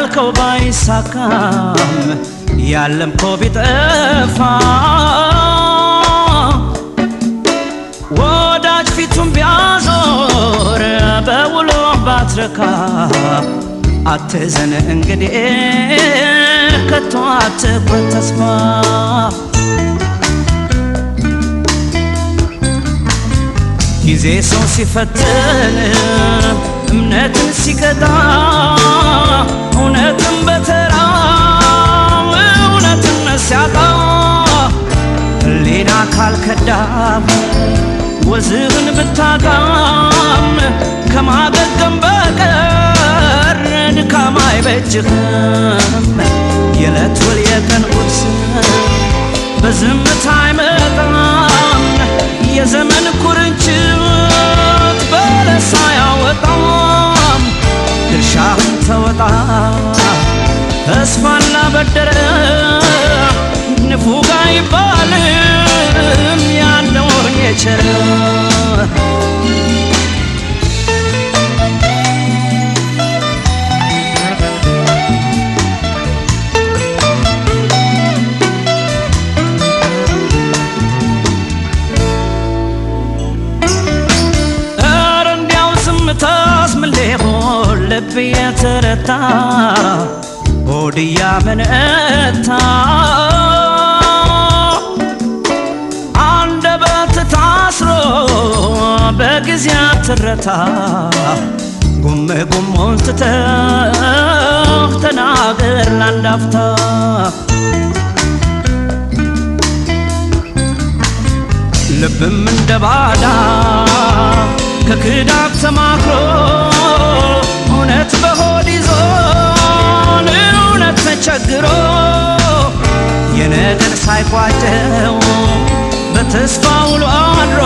ያልከው ባይሳካም ያለምከው ቢጠፋ ወዳጅ ፊቱን ቢያዞር በውሎ ባትረካ አትዘን እንግዲህ ከቶ አትቁረጥ ተስፋ ጊዜ ሰው ሲፈትን እምነትን ሲቀጣ እውነትን በተራ እውነትን ሲያጣ ሌላ ካልከዳም ወዝህን ብታጣም ከማገገም በቀር ድካም አይበጅህም የዕለት ውል የቀን ቁርስ በዝምታ አይመጣም የዘመን ኩርንችት በለሳ ያወጣም ድርሻህን ተወጣ ተስፋን ላበደረ ንፉግ አይባልም ያለውን የቸረ ልብ የተረታ ሆድ ያመነታ አንደበት ታስሮ በጊዜ አትረታ ጉም ጉሙን ትተህ ተናገር ላንድ አፍታ ልብም እንደ ባዳ ከክዳት ተማክሮ እውነት በሆድ ይዞን እውነት ተቸግሮ የነገን ሳይቋጨው በተስፋ ውሎ አድሮ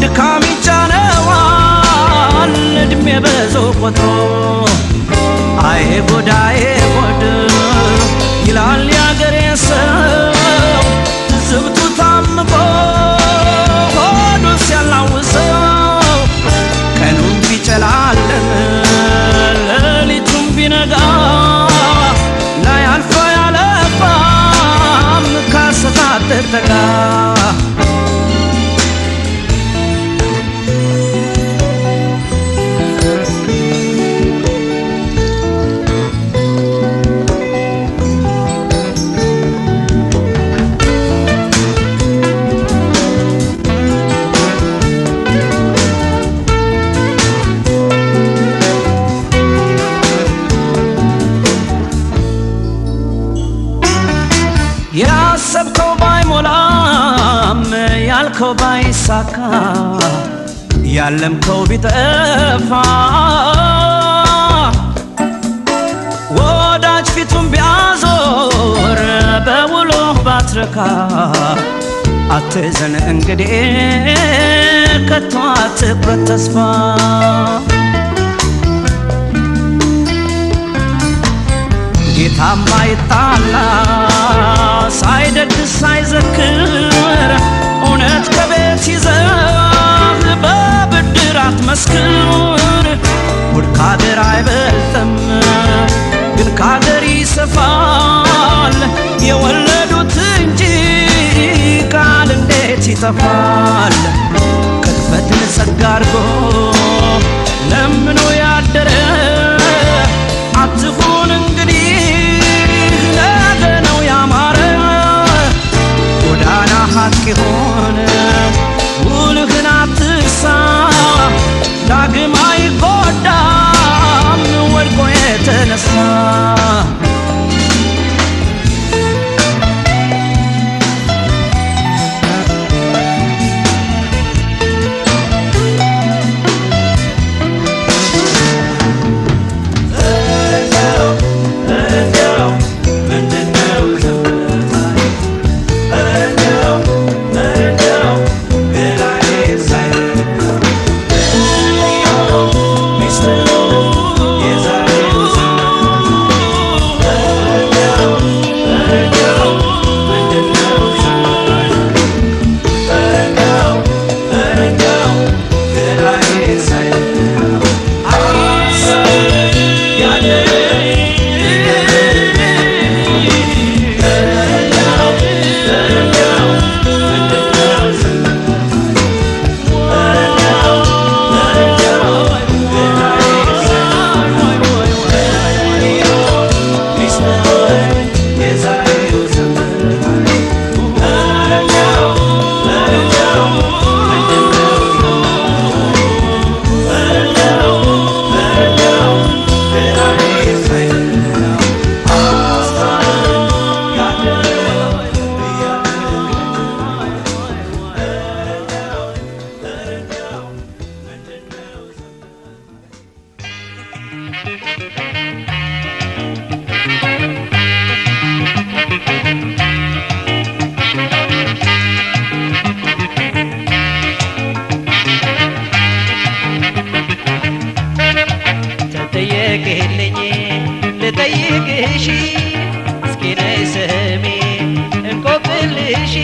ድካም ይጫነዋል እድሜ በዞ ቆጥሮ አይ ጉድ አይ ጉድ ይላል ያገሬ ሰው ትዝብቱ ታምቆ ሆዱ ሲያላውሰው ቀኑን ቢጨላለም ሌሊቱን ቢነጋ ላያልፍ ያለፋም ካሰታት ተጠጋ ያሰብከው ባይሞላም ያልከው ባይሳካ ያለምከው ቢጠፋ ወዳጅ ፊቱን ቢያዞር በውሎ ባትረካ አትዘን እንግዲህ ከቶ አትቁረጥ ተስፋ ጌታማ ይጣላ ሳይደግስ ሳይዘክር እውነት ከቤት ይዘህ በብድር አትመስክር ውድ ካገር አይበልጥም ግን ካገር ይሰፋል የወለዱት እንጂ ቃል እንዴት ይጠፋል ቅጥፈትን ጸጋ አድርጎ ለምኖ ያደረ አትሁን እንግዲህ ነገ ነው ያማረ ጎዳና ሀቅ ይሆን ውልህን አትርሳ ዳግም አይጎዳም ወድቆ የተነሳ የዛሬው ዘመን እረኛው እረኛው ምንድነው እረኛው እረኛው ግራዬ ሳይነው አስታረኝ ያለው እረኛው ምንድነው ተጠየቅልኝ ልጠይቅሽ እስኪ ነይ ስሚ እንቆቅልሽ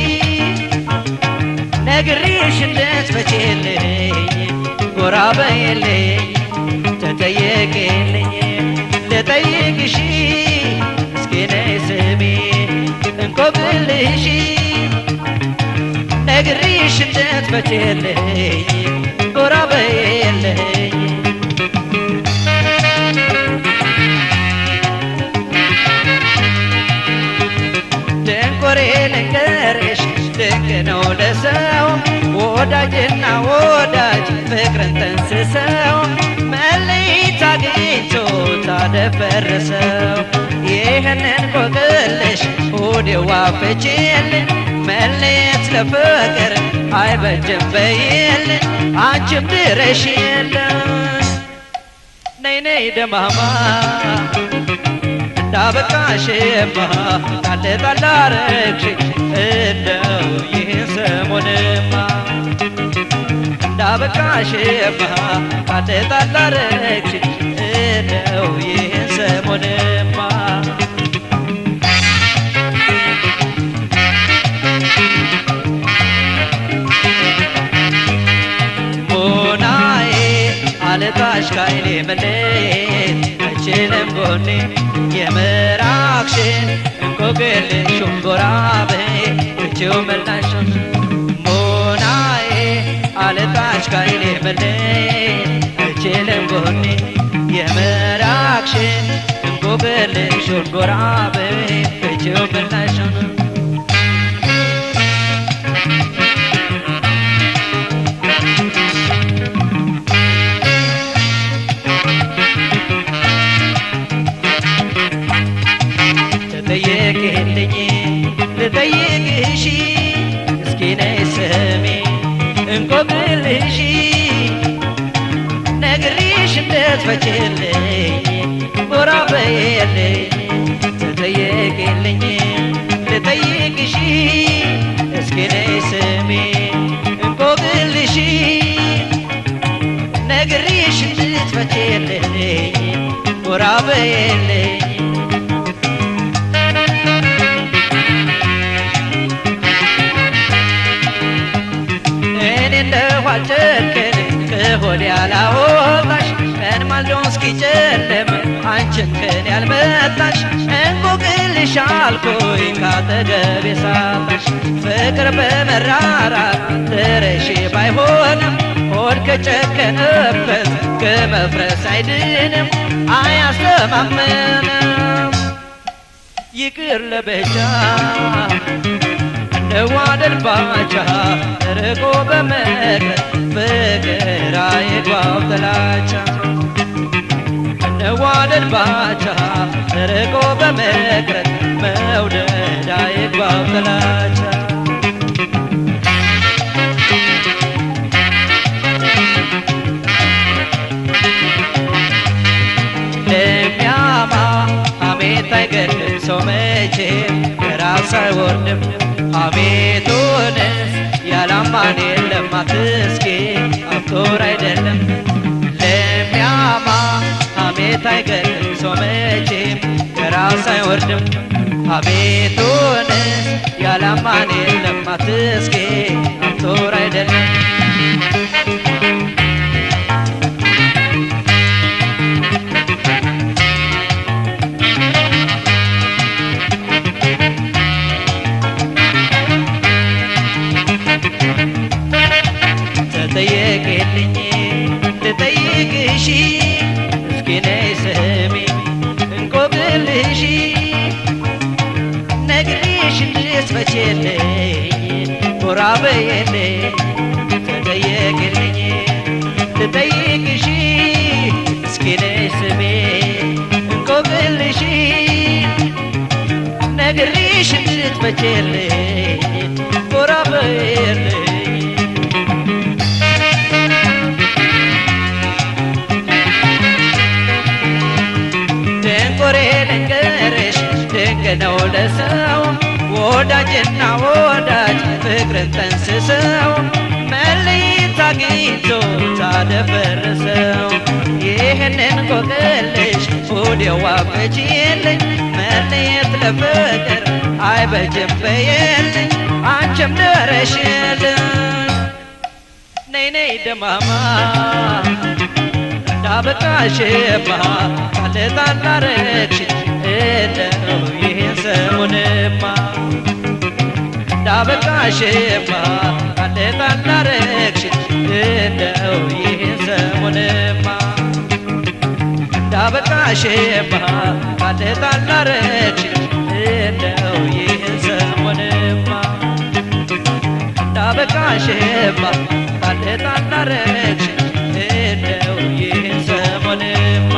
ነግሬሽ እንድትፈቺልኝ ጎራ በይልኝ ተጠየቅልኝ ልጠይቅሽ እስኪ ነይ ስሚ እንቆቅልሽ ነግሬሽ እንድትፈቺልኝ ጎራ በይልኝ ደንቆሬ ልንገርሽ ድንቅ ነው ለሰው ወዳጅና ወዳጅ ፍቅርን ጠንስሰው መለየት አግኝቶት አደፈረሰው ይህንን ቆቅልሽ ወዲያው ፍቺልኝ መለየት ለፍቅር አይበጅም በይልኝ አንቺም ድረሽልኝ ነይ ነይ ደማማ እንዳበቃሽማ ጣል ጣል አረግሽ እንደው ይህን ሰሞንማ እንዳበቃሽማ ጣል ጣል አረግሽ እንደው ይህን ሰሞንማ ሞናዬ አልጣሽ ካይኔ መለየት አይችልም ጎኔ የምራቅሽን እንቆቅልሹን ጎራ በይ ፍቺው ምላሹን ሞናዬ አልጣሽ ካይኔ መለየት አይችልም ጎኔ የምራቅሽን እንቆቅልሹን ጎራ በይ ፍቺው ምላሹን ተጠየቅልኝ ልጠይቅሽ እስኪ ነይ ስሚ እንቆቅልሽ ነግሬሽ እንድትፈቺልኝ ጎራ በይልኝ ተጠየቅልኝ ልጠይቅሽ እስኪ ነይ ስሚ እንቆቅልሽ ነግሬሽ እንድትፈቺልኝ ጎራ በይልኝ እንደዋጨክን ከሆድ ያላወጣሽ ቀን ማልዶ እስኪጨልም አንቺን ቀን ያልመጣሽ እንቆቅልሽ አልኩኝ ካጠገቤ ሳጣሽ ፍቅር በመራራት ትረሺ ባይሆንም ሆድ ከጨከነበት ከመፍረስ አይድንም አያስተማምንም ይቅር ለብቻ ነዋደል ባቻ ርቆ በመቅረት ፍቅር አይግባው ጥላቻ ነዋደል ባቻ ርቆ በመቅረት መውደድ አይግባው ጥላቻ ለሚያማ ሐሜት አይገድል ሰው መቼም ከራስ አይወርድም ሐሜቱንስ ያላማን የለም አትስኪ አፍቶር አይደለም ለሚያማ ሐሜት አይገድል ሰው መቼም ከራስ አይወርድም ሐሜቱንስ ያላማን የለም አትስኪ አፍቶር አይደለም ተጠየቅልኝ ልጠይቅሽ እስኪ ነይ ስሚ እንቆቅልሽ ድረሽልኝ ጎራ በይልኝ ተጠየቅልኝ ልጠይቅሽ እስኪ ነይ ስሜ እንቆቅልሽ ነግሬሽ እንድትፈችልኝ ጎራ በይልኝ ደንቆሬ ልንገርሽ ድንቅ ነው ለሰው ወዳጅና ወዳጅ ፍቅርን ጠንስሰው መለየት አግኝቶ ታደፈርሰው ይህንን ቆቅልሽ ወዲያው አፍቺልኝ መለየት ለፍቅር አይበጅም በይልኝ አንቺም ድረሽልኝ ነይ ነይ ደማማ እንዳበቃሽማ ቃልጣን ላረግሽኝ እንደው ይህን ሰሙንማ እንዳበቃሽማ ቃልጣን ላረግሽኝ እንደው ይህን ሰሙንማ እንዳበቃሽማ ቃልጣን ላረግሽኝ እንደው ይህን ሰሙንማ እንዳበቃሽማ ቃልጣን ላረግሽኝ እንደው ይህን ሰሙንማ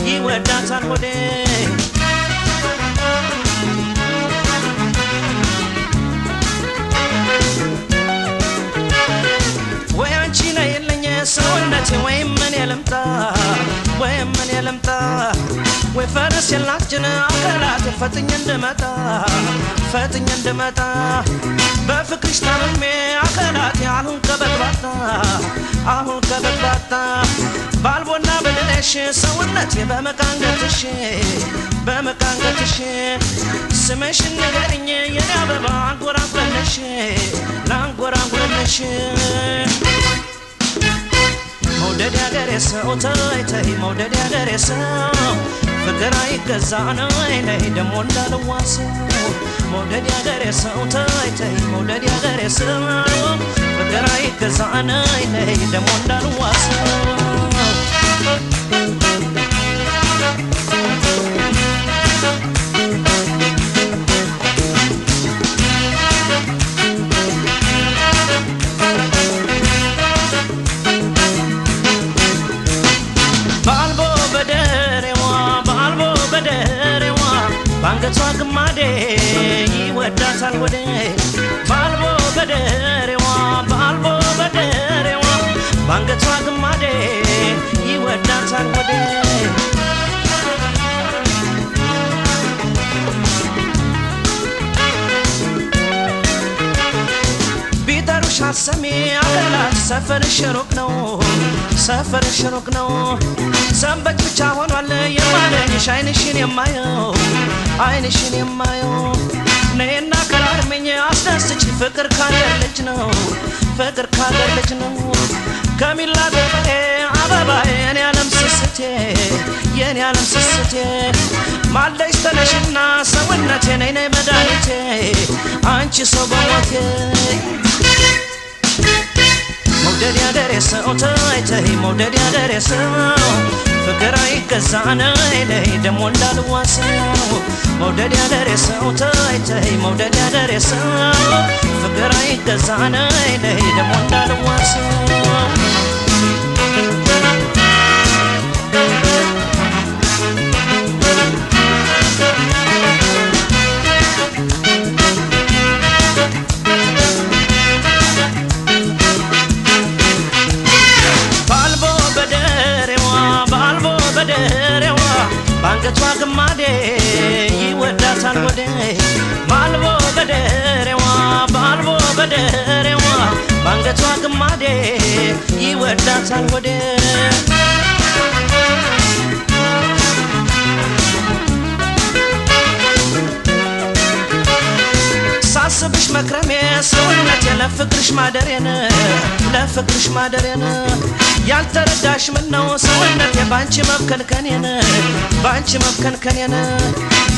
ይወዳታል ሆዴ ወይ አንቺ ነይልኝ ሰውነቴ ወይም እኔ ልምጣ ወይም እኔ ልምጣ ወይ ፈረስ የላችን አካላት ፈጥኜ እንድመጣ በፍቅርሽ ታምሜ አካላት አሁን ከበቅባታ ባልቦና በልለሽ ሰውነቴ በመቃንገትሽ ስምሽን ንገሪኝ የኔ አበባ ላንጎራጉረልሽ መውደድ ያገሬ ሰው ተይ ተይ መውደድ ያገሬ ሰው ፍቅር አይገዛ ነይ ነይ ደሞ እንዳልዋሰው መውደድ ያገሬ ሰው ተይ ተይ መውደድ ያገሬ ሰው ፍቅር አይገዛ ነይ ነይ ደሞ እንዳልዋሰው ባንገቷ ግማዴ ይወዳታል ወዴ ባልቦ በደሬዋ ባንገቷ ግማዴ ይወዳታል ወዴ ቢጠሩሽ አሰሚ አገላት ሰፈርሽ ሩቅ ነው ሰንበት ብቻ ሆኗል የማለኝሽ አይንሽን የማየው ነይና ከራርመኝ አስደስች ፍቅር ካገር ልጅ ነው ከሚላ ገበሬ አበባዬ የኔ ዓለም ስስቴ ማልደሽ ተነሽና ሰውነቴ ነይ ነይ መድኃኒቴ አንቺ ሰው በሞቴ መውደድ ያገሬ ሰው ተይ ተይ መውደድ ያገሬ ሰው ፍቅር አይገዛን ላይ ደሞ እንዳልዋሰው መውደድ ያደረሰው ተይ ተይ መውደድ ያደረሰው ፍቅር አይገዛን ላይ ደሞ እንዳልዋሰው ባንገቷ ግማዴ ይወዳታል ወዴ ማልቦ በደሬዋ ባልቦ በደሬዋ ባንገቷ ግማዴ ይወዳታል ወዴ ሳስብሽ መክረሜ ሰውነቴ ለፍቅርሽ ማደሬን ያልተረዳሽ ምነው ሰውነቴ ባንቺ መብከንከኔን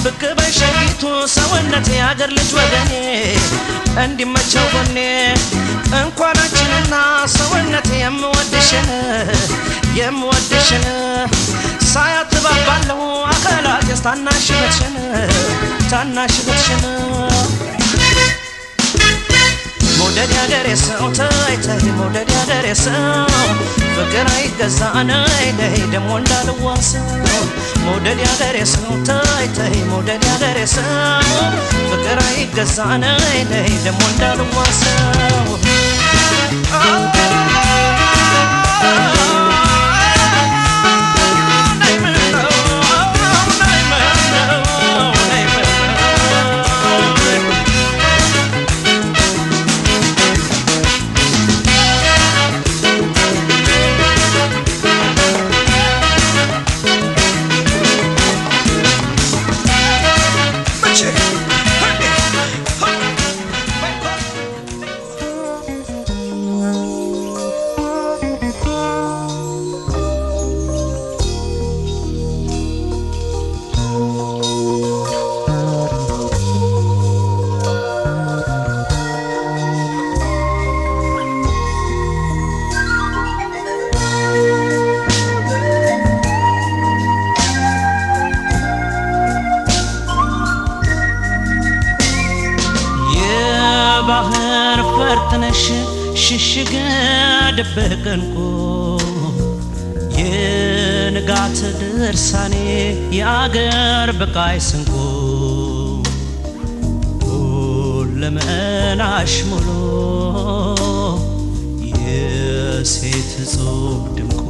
ብቅ በሸጊቱ ሰውነቴ ያገር ልጅ ወገኔ እንዲመቸው ጎኔ እንኳን አንቺንና ሰውነቴ የምወድሽን ሳያትባባለሁ አካላቴስ ታናሽበትሽን መውደድ ያደረሰው ተይ ተይ መውደድ ያደረሰው ፍቅር አይገዛን ላይ ደሞ እንዳልዋሰው መውደድ ያደረሰው ተይ ተይ መውደድ ያደረሰው ፍቅር አይገዛን ላይ ደሞ እንዳልዋሰው ባህር ፈርጥነሽ ሽሽገ ደበቀንኩ የንጋት ድርሳኔ የአገር በቃይ ስንኩ ሁለመናሽ ሙሉ የሴት ጾም ድምቁ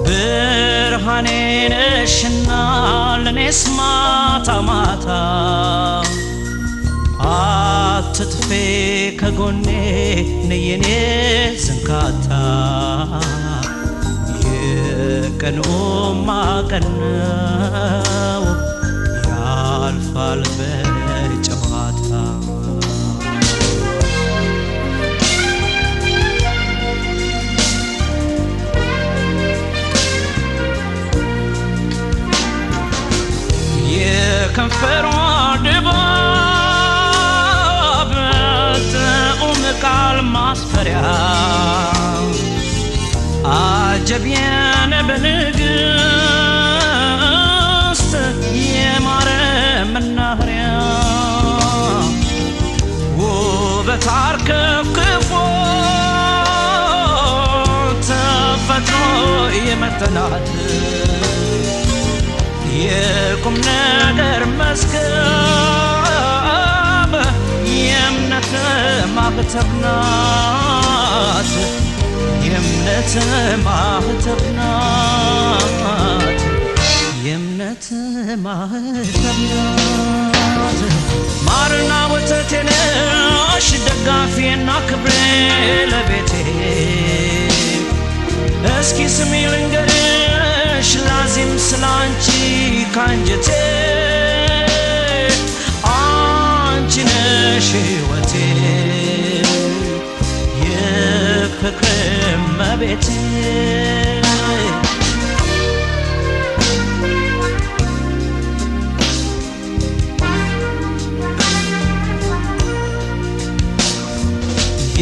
ብርሃኔ ነሽና ለኔስ ማታ ማታ አትጥፌ ከጎኔ ነየኔ ዝንካታ የቀኑማ ቀን ነው ያልፋል በጨዋታ የከንፈሯ ድባብ ቃል ማስፈሪያ አጀብየን በንግስት የማረ መናኸሪያ ውበት አርከፍክፎ ተፈጥሮ የመጠናት የቁም ነገር መስከብ የእምነት ማህተብ ናት የእምነት ማህተብ ናት የእምነት ማህተብ ናት ማርና ወተቴ ነሽ ደጋፊና ክብሬ ለቤቴ እስኪ ስሚ ልንገርሽ ላዚም ስላንቺ ካንጀቴ አንቺ ነሽ ሕይወቴ የፍቅር እመቤቴ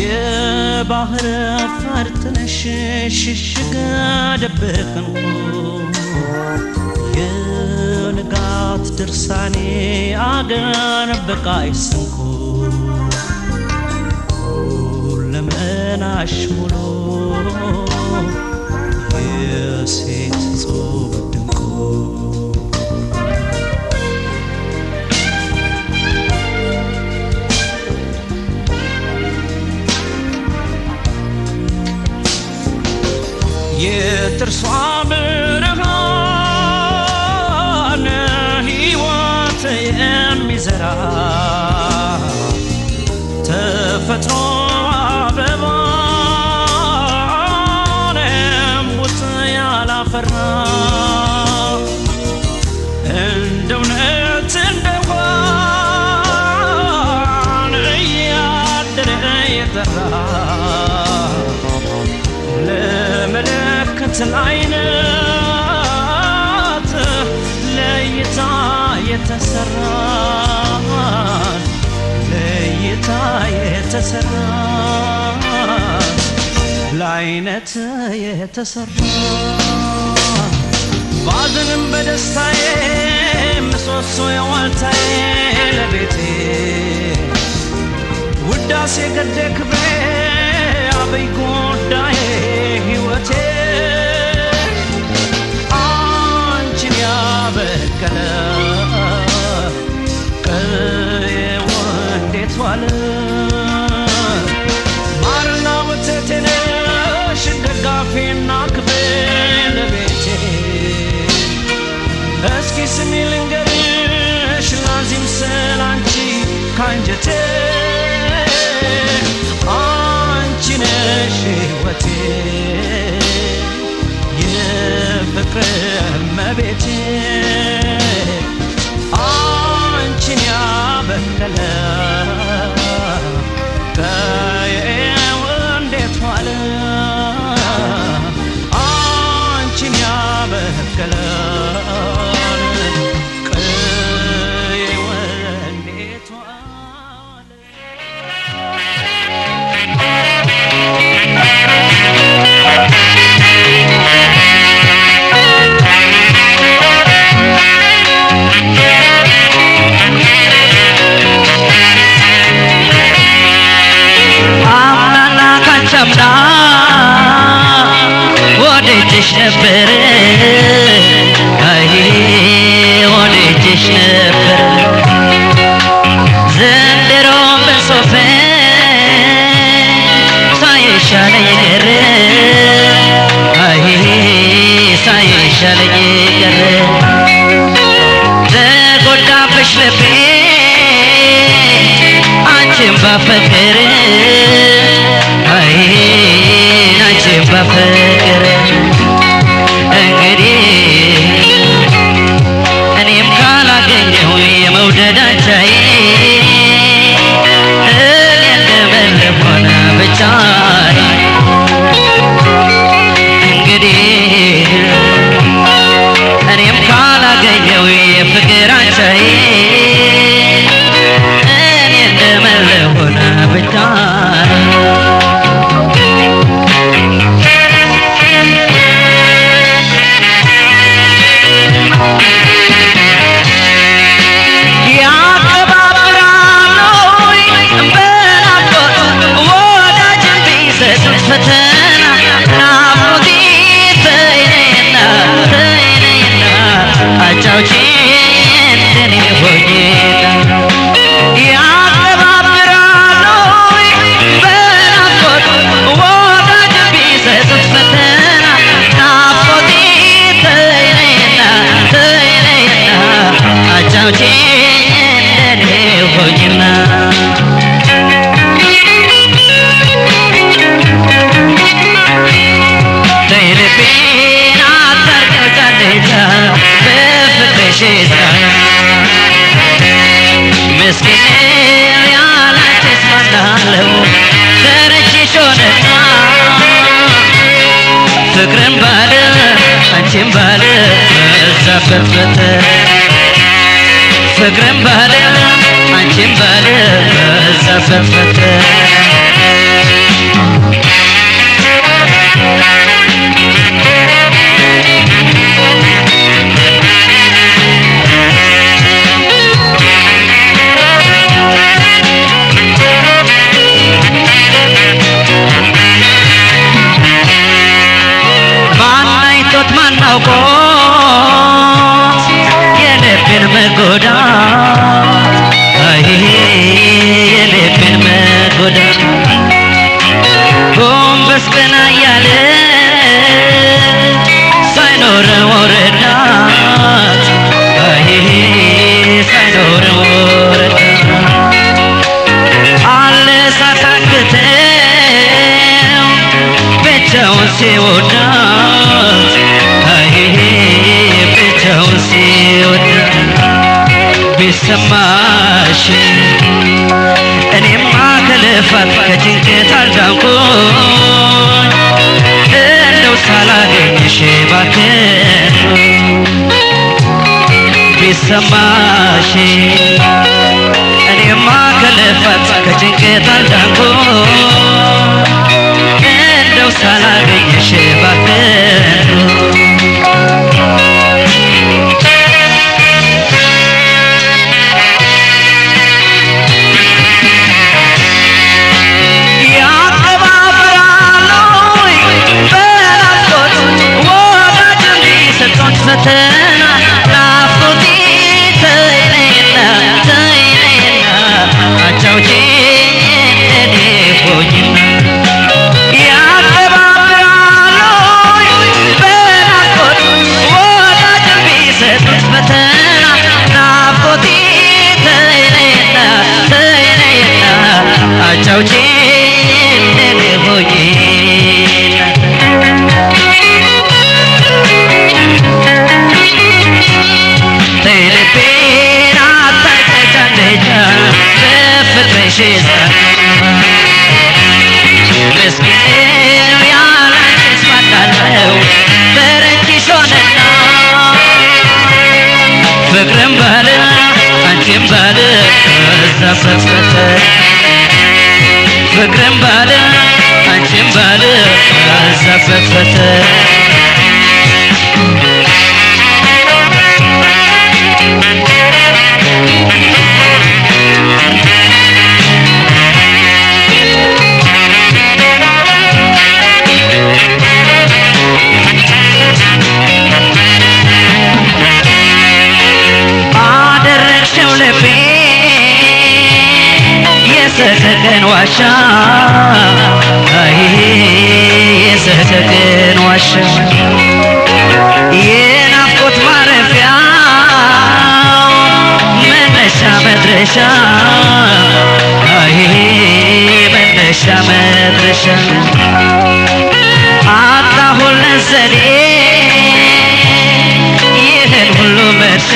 የባህር ፈርጥ ነሽ ሽሽገ ደብቅን የንጋት ድርሳኔ አገር በቃይ ስንኩ ለመናሽ ሙሉ የሴት ጾም ድንቁ የጥርሷ ብርሃን ሕይወት የሚዘራ ተፈጥሮ አበባን እምቡጥ ያላፈራ እንደ እውነት እንደሆን እያደረ የጠራ ለአይነት ለይታ የተሰራ ለይታ የተሰራ ለአይነት የተሰራ ባዝንም በደስታዬ ምሰሶ የዋልታዬ ለቤቴ ውዳሴ ገደ ክብሬ አበይ ጉዳዬ ሕይወቴ አንቺን ያበቀለ ቀዬው እንዴት ዋለ ማርና ወተቴ ነሽ ደጋፊና ክብሬ ለቤቴ እስኪ ስሚ ልንገርሽ ላዚም ስላንቺ ካንጀቴ ነሽ ሕይወቴ የፍቅር እመቤቴ አንቺን ያበቀለ ቀዬው እንዴት ዋለ አንቺን ያበቀለ ቀዬው እንዴት ዋለ አምና ወደጅሽ ነበር አይ ወደጅሽ ነበር ዘንድሮ በሶፈ ሳይሻለኝ ቀረ አይ ሳይሻለኝ ቀረ ተጎዳብሽ ልቤ አንቺን ባፈቅር አይ አንቺን ባፈቅር እንግዲህ እኔም ካላገኘሁ የመውደድ አንቻዬ እኔ እንደመለስ ሆነ ብቻዬ እንግዲህ እኔም ካላገኘሁ የፍቅር አንቻዬ እኔ እንደመለስ ሆነ ብቻዬ ፍቅርን ባለ አንቺን ባለ በዛበት ፍቅርን ባለ አንቺን ባለ በዛበት ማናውቆት የልቤን መጎዳት አይ የልቤን መጎዳት ጎንበስ ቀና እያለ ሳይኖረው ረዳት አይ ሳይኖረው ረዳት አለ ሳታክተው ብቻውን ሲወዳት አይ ብቻውን ሲወዳት ቢሰማሽ እኔማ ከልፋት ከጭንቀት አልዳንኩኝ እንደው ሳላገኝሽ ባክን ቢሰማሽ እኔማ ከልፋት ከጭንቀት አልዳንኩኝ እንደው ሳላገኝሽ ባክን ፈተና ናፍቆቴ ተይነይና ተይነይና አጫውቼኝ እኔ ሆኝና ያቀባብራለሁ በናፍቆት ወዳጅ ቢሰጡት ፈተና ናፍቆቴ ተይነይና ተይነይና አጫውቼኝ እኔ ሆኝና ምስኪን ያላንቺስ ማናለው በረንቺሽ ሆነና ፍቅርም ባለ አንቺም ባለ ከዛፈፈተ ፍቅርም ባለ አንቺም ባለ ከዛፈፈተ የሰቀቀን ዋሻ አይ የሰቀቀን ዋሻ የናፍቆት ማረፊያ መነሻ መድረሻ አይ መነሻ መድረሻ አጣሁልን ዘዴ ይህን ሁሉ መርሻ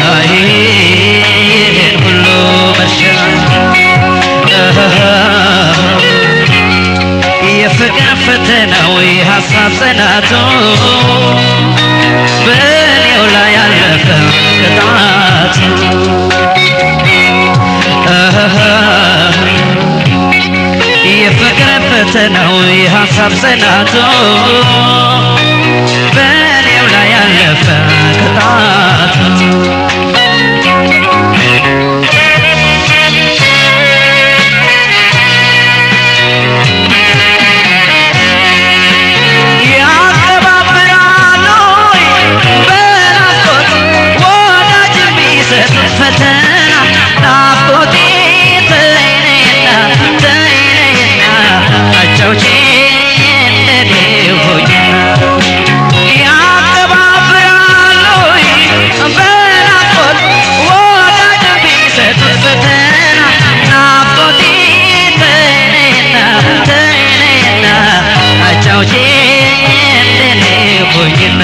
አይ ይህን ሁሉ መርሻ የፍቅር ፈተናው የሀሳብ ጽናቱ በእኔው ላይ ያለፈ ቅጣቱ የፍቅር ፈተናው የሀሳብ ጽናቱ በእኔው ላይ ያለፈ ቅጣቱ ፈተና ናፍቆቴ ተይነይና ተይነይና አጫውቼኝ እኔ ሆኝና ያቀባብራለሁ በናፍቆት ወዳጅ ቢሰጡት ፈተና ናፍቆቴ ተይነይና ተይነይና አጫውቼኝ እኔ ሆኝና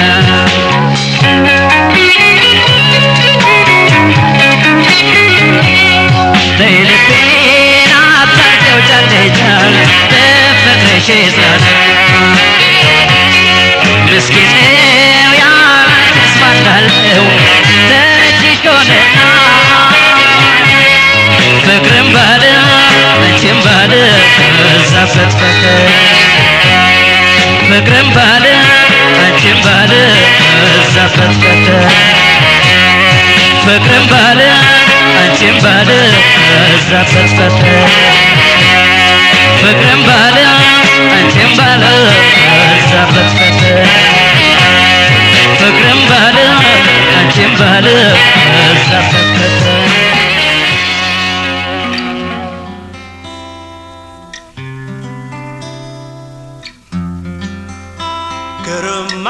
ልቤን አታውቂው ጫንጫን በፍቅርሽ ዛት ምስኪን ነው ያላንቺስ ማናለው ደጅሽ ሆነና ፍቅርም ባለ አንቺም ባለ ከዛ ፈትፈተ ፍቅርም ባለ አንቺም ባለ ከዛ ፈትፈተ ፍቅርም ባለ አንቺም ባለ ከዛ ፈትፈተ ፍቅርም ባለ አንቺም ባለ ከዛ ፈትፈተ ግርማ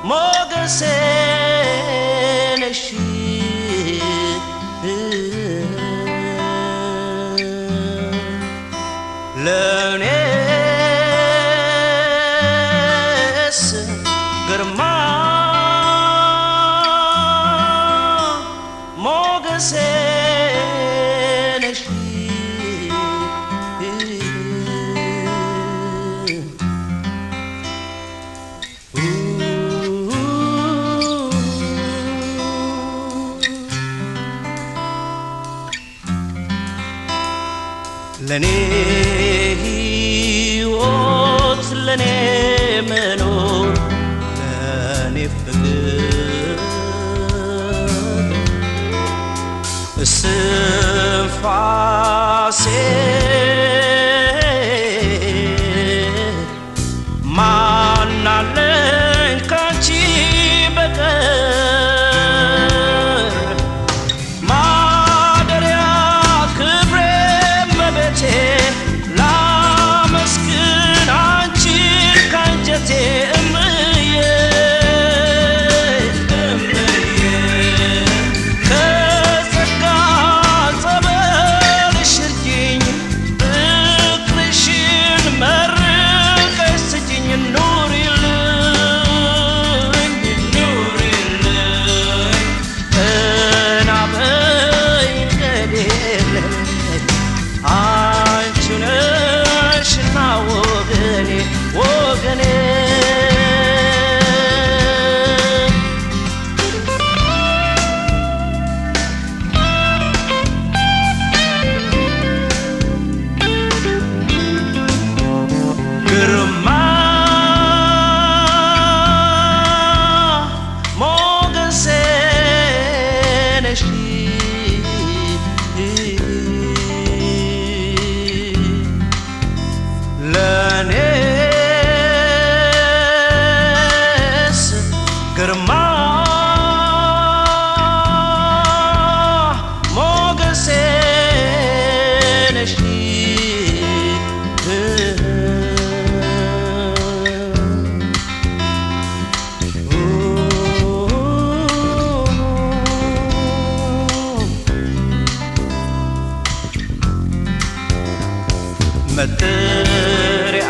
ሞገሴ ነሽ ለእኔስ ግርማ ሞገሴ ነሽ ለኔ ሕይወት ለኔ መኖር ለኔ ፍቅር እስትንፋሴ ማን አለኝ ካንቺ በቀር ማደሪያ ክብሬ መቤቴ ላመስግን አንቺን ካንጀቴ እምዬ ከጸጋ ጸበልሽ እርጂኝ ፍቅርሽን መርቀሽ ስጪኝ ኑሪልኝ ቀና በይ እንግዲህ አንቺ ነሽና ወገኔ ወገኔ ግርማ ሞገሴ ነሽ ለእኔስ ግርማ ሞገሴ ነሽ መጠሪያ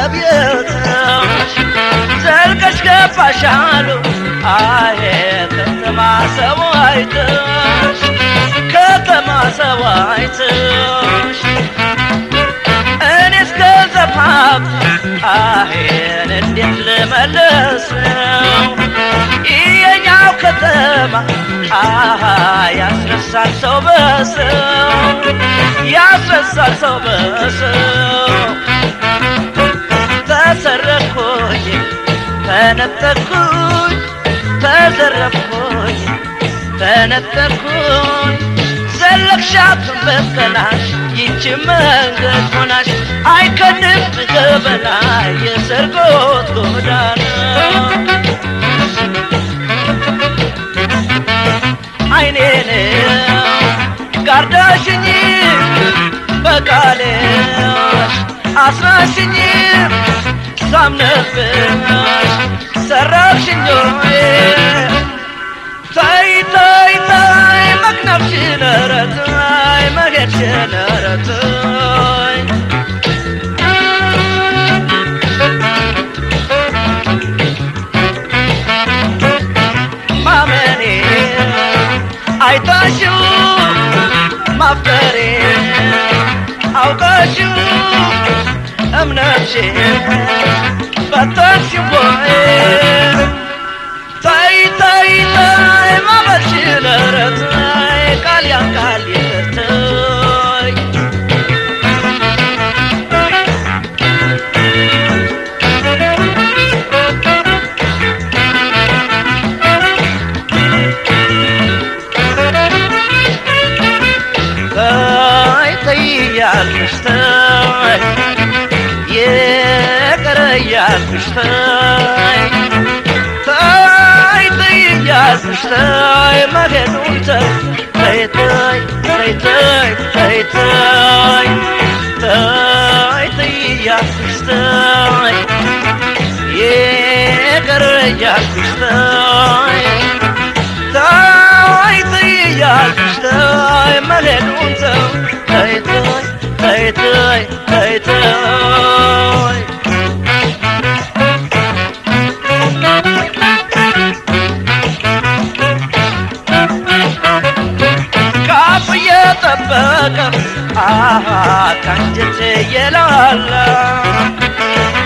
ከቤትሽ ዘልቀሽ ገባሽ አሉ አይ ከተማ ሰው አይተሽ ከተማ ሰው አይተሽ እኔስ ገንዘብ ሀብት አሄን እንዴት ልመልሰው የኛው ከተማ አሃ ያስረሳል ሰው በሰው ያስረሳል ሰው በሰው ተሰረኩኝ ተነጠቅኩኝ ተዘረፍኩኝ ተነጠቅኩኝ ዘለቅሻት በቀናሽ ይቺ መንገድ ሆናሽ አይከድም ከበላይ የሰርጎት ጎዳና አይኔን ጋርዳሽኝ በቃልሽ አስራሽኝ ሳምነብሽ ሰራሽኝ ታይ ታይ ታይ መክነፍሽን ኧረ ታይ መሄድሽን ኧረ ታይ ማመኔ አይታሽው ማፍቀሬ አውቀሽው እምነትሽን ፈተንሽው ወይ ታይ ታይ ታይ ማመልሽን ኧረ ታይ ቃል ያንቃል ይቅርተይ ታይ ታይ ያልኩሽ ታይ ይቅር እያልኩሽ ታይ ያልኩሽ ታይ መሄዱን ታይ ታይ ታይ ታይ ታይ ታይ ታይ ታይ ያልኩሽ ታይ ይቅር እያልኩሽ ታይ ታይ ታይ ያልኩሽ ታይ መሄዱን ታይ ታይ ታይ ታይ ታይ ጠበቀ አሃ ካንጀቴ የላላ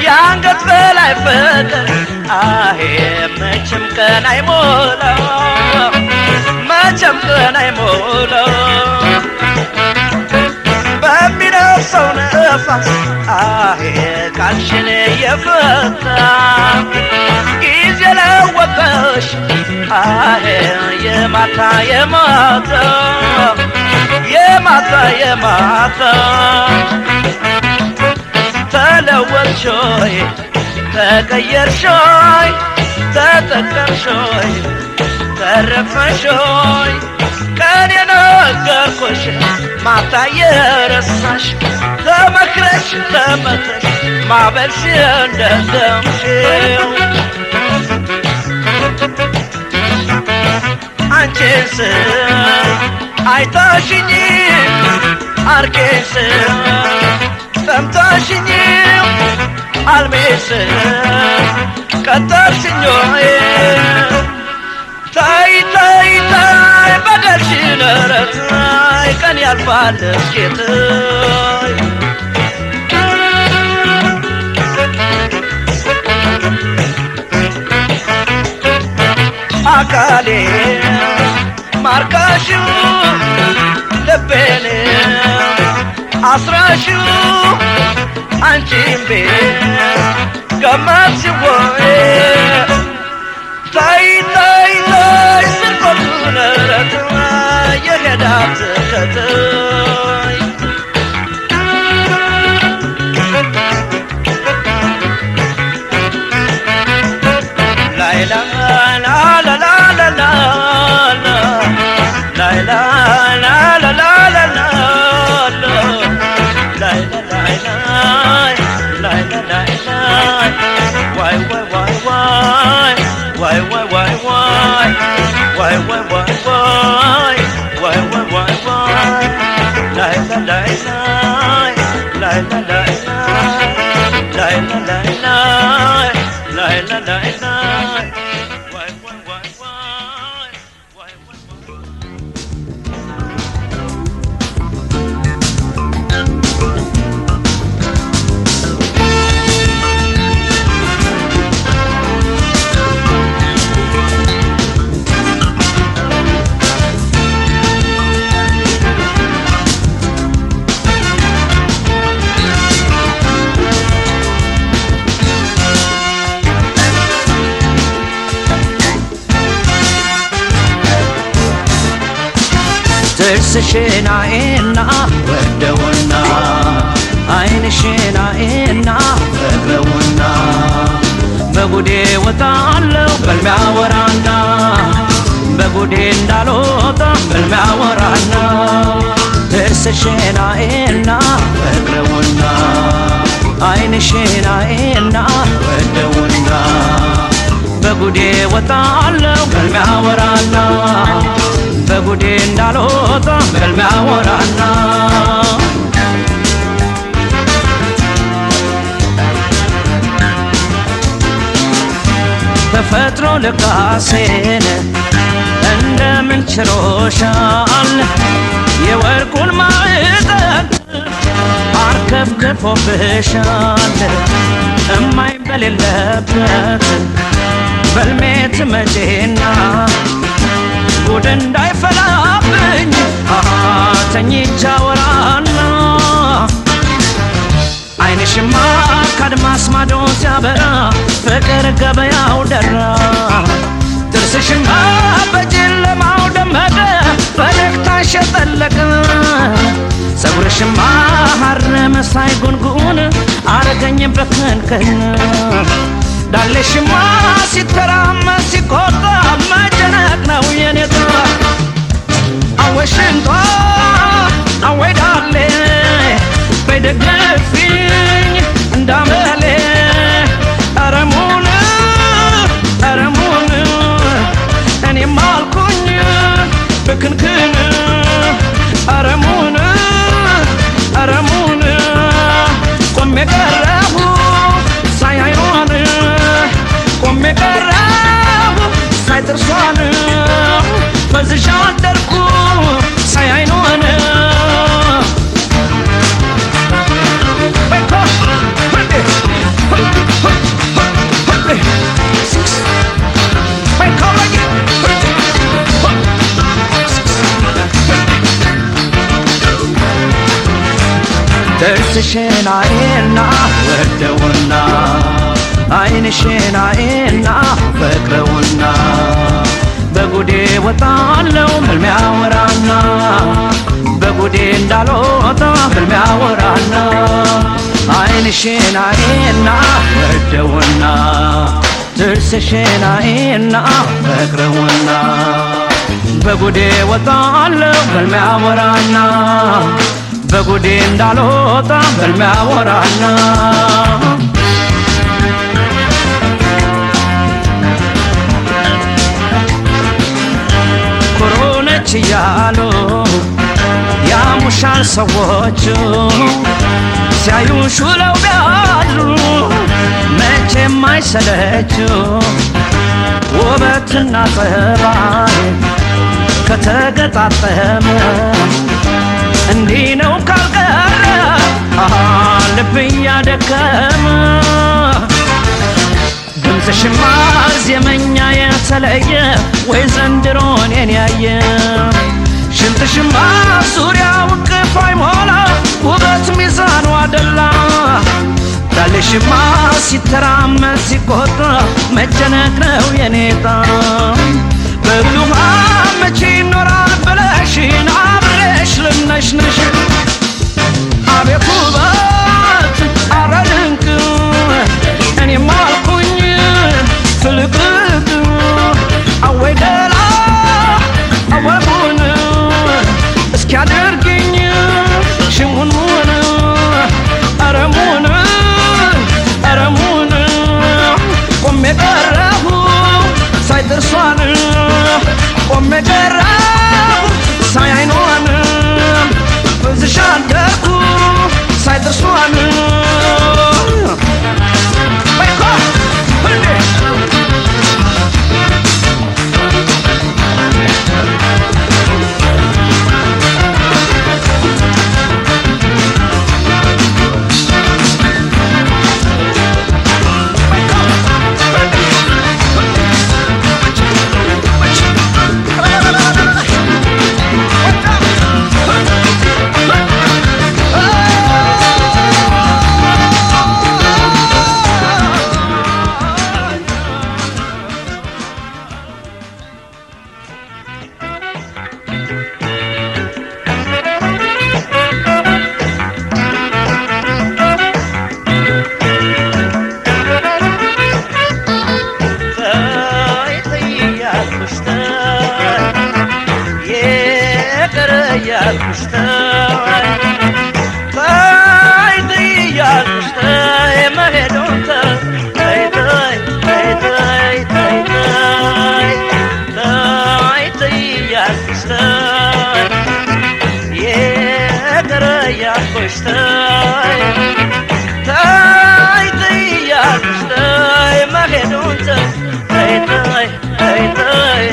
የአንገት በላይ ፍቅር አሄ መቼም ቀን አይሞላ መቼም ቀን አይሞላ በሚነፍሰው ነፋስ አሄ ቃልሽን የፈታ ጊዜ ለወጠሽ አሄ የማታ የማታ የማታ የማታ ተለወጥሾይ ተቀየርሾይ ተጠቀምሾይ ተረፈሾይ ቀን የነገርኩሽ ማታ የረሳሽ ተመክረሽ ተመክረሽ ማበልሽ እንደደምሽው አንቺስ አይታሽኝ አርቄስ ጠምታሽኝ አልሜስ ቀጠርሽኝ ታይ ታይ ታይ በደልሽን ኧረ ታይ ቀን ያልፋል እስኬትይ አካሌ ማርካሽው ልቤን አስራሽው አንቺም ቤት ገመትሽው ታይ ታይ ታይ ስርቆቱን ኧረ ታይ የሄዳት ከተይ ላይላ ላላላላላ ላይላ ላላላላላ ላይላ ላይላ ላይላ ላይላ ዋይ ዋይ ዋይ ዋይ ዋይ ዋይ ዋይ ዋይ ዋይ ዋይ ዋይ ዋይ ዋይ ዋይ ላይላ ላይላ ላይላ ላይላ ላይላ ጥርስሽን አይና ወደውና ዓይንሽን አይና ፈቅረውና በጉዴ ወጣለሁ በልሚያ ወራና በጉዴ እንዳልወጣ በልሚያ ወራና ጥርስሽን አይና ፈቅረውና ዓይንሽን አይና ወደውና በጉዴ ወጣለሁ በልሚያ ወራና በጉዴ እንዳልወጣ በልሚያ ወራና ተፈጥሮ ልካሴን እንደምን ችሎሻል የወርቁን ማዕጠን አርከፍክፎብሻል እማኝ በሌለበት በልሜ ትመጪና ጉድ እንዳይፈላብኝ ተኝቻ ወራና ዓይንሽማ ካድማስ ማዶ ሲያበራ ፍቅር ገበያው ደራ ጥርስሽማ በጨለማው ደመቀ ፈገግታሽ የጠለቀ ፀጉርሽማ ሐር መሳይ ጉንጉን አረገኝ በክንክን ዳሌሽማ ሲተራመስ ሲቆጣ መጨነቅ ነው የኔታ አወይ ሽንጧ አወይ ዳሌ በይደግፊኝ እንዳመሌ አረሙን እኔም አልኩኝ ብክንክን አረሙን ቆሜ ቀረሁ ሳይ አይኗን ቆሜ ቀረሁ ሳይ ጥርሷን በዝሻ አደርኩ ሳይ አይኗን ጥርስሽን አይና ወደውና ዓይንሽን አይና ፈቅረውና በጉዴ ወጣለሁ በልሚያ ወራና በጉዴ እንዳልወጣ በልሚያ ወራና ዓይንሽን አይና ወደውና ጥርስሽን አይና ፈቅረውና በጉዴ ወጣለሁ በልሚያ ወራና በጉዴ እንዳልወጣ በልሚያ ወራና ኮሮነች እያሉ ያሙሻል ሰዎቹ ሲያዩሽ ውለው ቢያድሩ መቼም አይሰለቹ ውበትና ጠባይ ከተገጣጠመ እንዲህ ነው ካልቀረ ልብ እያደከመ ድምፅሽማ ዜመኛ የተለየ ወይ ዘንድሮን የኔ ያየ ሽንትሽማ ዙሪያው ቅፍ አይሞላ ውበት ሚዛኑ አደላ ዳሌሽማ ሲተራመስ ሲቆጣ መጨነቅ ነው የኔታ በብሉሃ መቼ ይኖራል ብለሽን አብሬሽ ልነሽንሽ አቤት ውበት አረ ድንቅ እኔም አልኩኝ ፍልቅልቅ አወይ ገላ አወጉን እስኪያደርግኝ ሽሙንሙን አረሙን ቆሜ ቀረሁ ሳይ ጥርሷን ቆሜ ቀረሁ ሳይ አይኗን በዝሻ አደርኩ ሳይ ጥርሷን እያልኩሽ ተይ ተይ ተይ እያልኩሽ ተይ መሄዱን ተይ ተይ ተይ ተይ ተይ ተይ ተይ ተይ እያልኩሽ ተይ ይቅር እያልኩሽ ተይ ተይ ተይ እያልኩሽ ተይ መሄዱን ተይ ተይ ተይ ተይ ተይ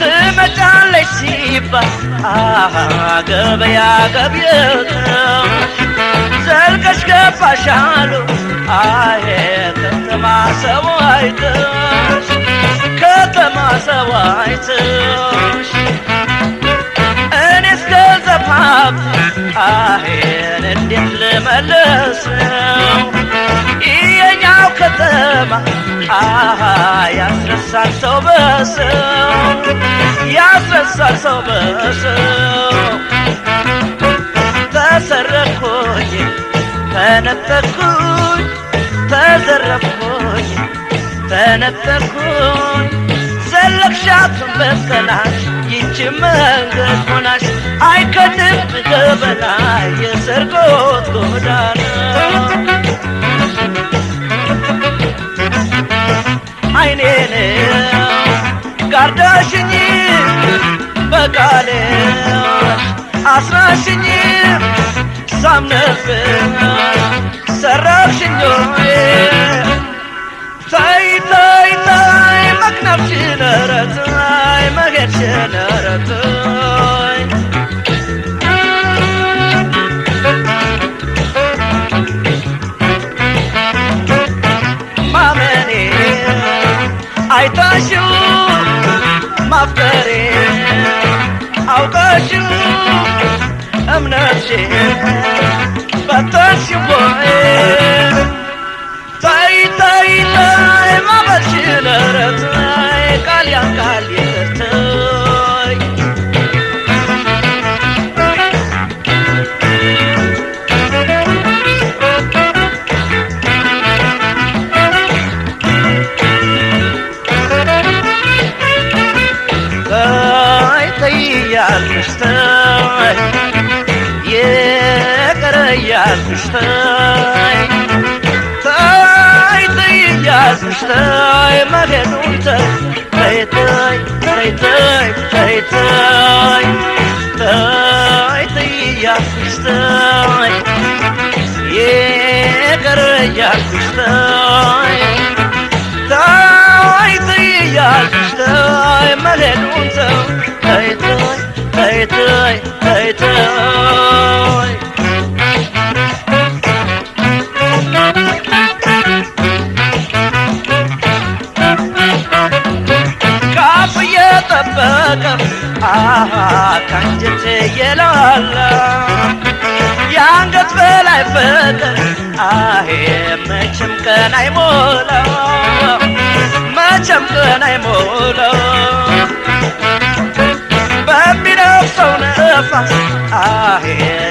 ትመጫለሽ ሲባል ገበያ ገብተሽ ዘልቀሽ ገባሽ አሉ አይ ከተማ ሰው አይተሽ ከተማ ሰው አይተሽ እኔስ ገንዘብ ሀብት አይን እንዴት ልመልሰው የኛው ከተማ ያስረሳል ሰው በሰው ያስረሳል ሰው በሰው ተሰረኩኝ ተነጠቅኩኝ ተዘረፍኩኝ ተነጠቅኩኝ ዘለቅሻትን በተናሽ ይቺ መንገድ ሆናሽ አይከድም ገበና የሰርጎት ጎዳና አይኔን ጋርዳሽኝ በቃልሽ አስራሽኝ ሳምነብሽ ሰራሽኝ ተይ ተይ ተይ መክነፍሽን ኧረ ተይ መሄድሽን ኧረ ተይ ማመኔ አይተሽው ማፍቀሬ አውቀሽው እምነትሽን ፈተሽው ወይ ተይ ተይ ተይ ማበልሽን ኧረ ተይ ቃል ያን ቃል ይቅር ተይ ተይ ተይ እያልኩሽ ተይ ይቅር እያልኩሽ ተይ ተይ ተይ እያልኩሽ ተይ መሄዱን ተይ ተይ ተይ ተይ ተይ ተይ ተይ ተይ እያልኩሽ ተይ ይቅር እያልኩሽ ተይ ተይ ተይ እያልኩሽ ተይ መሄዱን ተይ ተይ ተይ ተይ ተይ ካፍ እየጠበቀ ካንጀት የላላ የአንገት በላይ ፍቅር መቼም ቀን አይሞላ መቼም ቀን አይሞላ በሚነፍሰው ነፋስ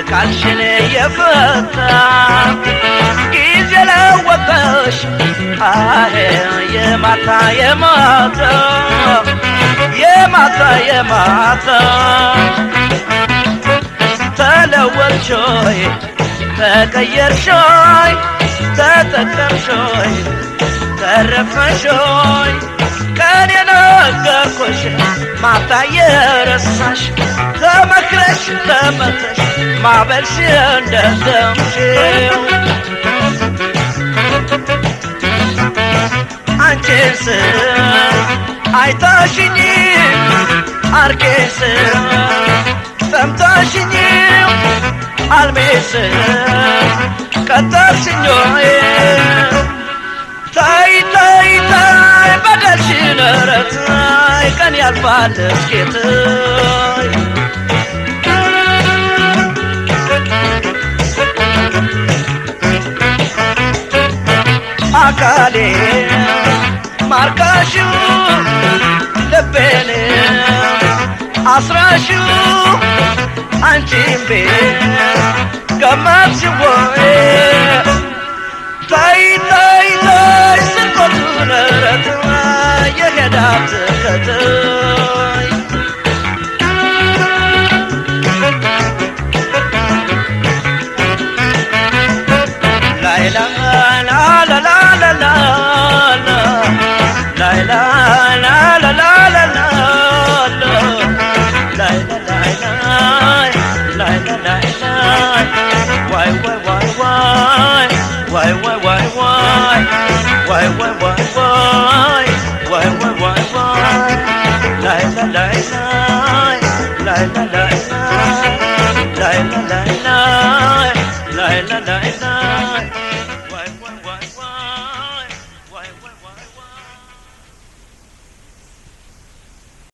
ቃልሽን የፈታ ጊዜ ለወጠሽ የማታ የማታ የማታ የማታ ተለወጥሾይ ተቀየርሾይ ተጠቀምሾይ ተረፈሾይ ቀን የነገርኩሽ ማታ የረሳሽ ተመክረሽ ተመክረሽ ማበልሽ እንደዘምሽው አንቺስ አይታሽኝ አርቄስ ሰምታሽኝ አልሜስ ቀጠርሽኝ ተይ ተይ ተይ በደልሽን ኧረ ተይ ቀን ያልፋል እስኪ ተይ አካሌ ማርካሽው ልቤን አስራሽው አንቺም ቤት ገመትሽው ወይ la la la